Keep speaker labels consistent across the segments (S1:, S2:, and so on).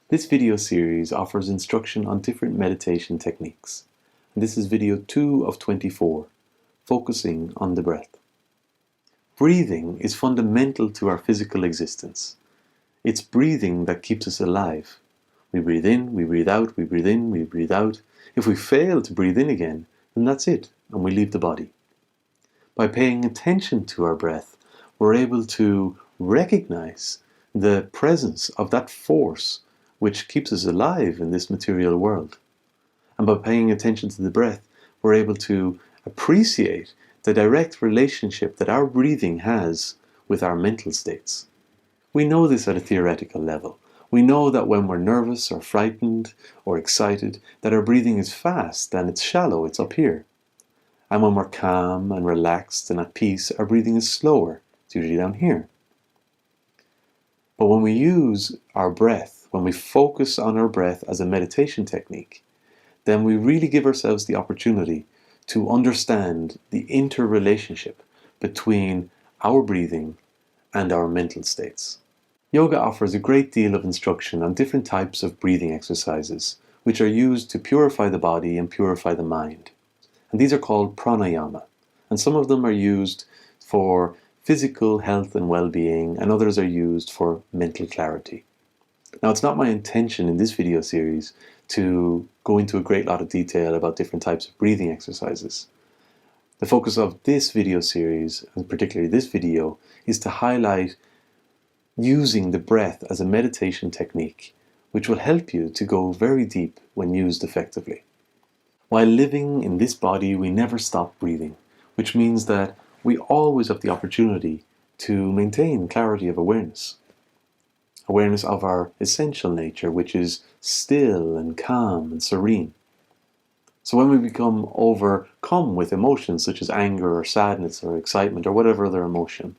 S1: This video series offers instruction on different meditation techniques. And this is video 2 of 24, focusing on the breath. Breathing is fundamental to our physical existence. It's breathing that keeps us alive. We breathe in, we breathe out, we breathe in, we breathe out. If we fail to breathe in again, then that's it, and we leave the body. By paying attention to our breath, we're able to recognize the presence of that force which keeps us alive in this material world. And by paying attention to the breath, we're able to appreciate the direct relationship that our breathing has with our mental states. We know this at a theoretical level. We know that when we're nervous or frightened or excited, that our breathing is fast and it's shallow, it's up here. And when we're calm and relaxed and at peace, our breathing is slower, it's usually down here. But when we use our breath, when we focus on our breath as a meditation technique, then we really give ourselves the opportunity to understand the interrelationship between our breathing and our mental states. Yoga offers a great deal of instruction on different types of breathing exercises, which are used to purify the body and purify the mind. And these are called pranayama, and some of them are used for physical health and well-being, and others are used for mental clarity. Now, it's not my intention in this video series to go into a great lot of detail about different types of breathing exercises. The focus of this video series, and particularly this video, is to highlight using the breath as a meditation technique, which will help you to go very deep when used effectively. While living in this body, we never stop breathing, which means that we always have the opportunity to maintain clarity of awareness. Awareness of our essential nature, which is still and calm and serene. So when we become overcome with emotions such as anger or sadness or excitement or whatever other emotion,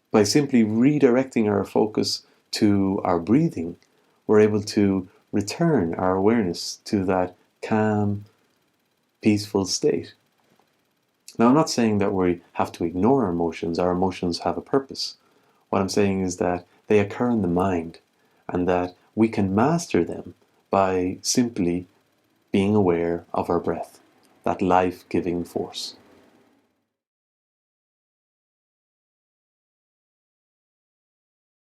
S1: by simply redirecting our focus to our breathing, we're able to return our awareness to that calm, peaceful state. Now, I'm not saying that we have to ignore our emotions. Our emotions have a purpose. What I'm saying is that they occur in the mind, and that we can master them by simply being aware of our breath, that life-giving force.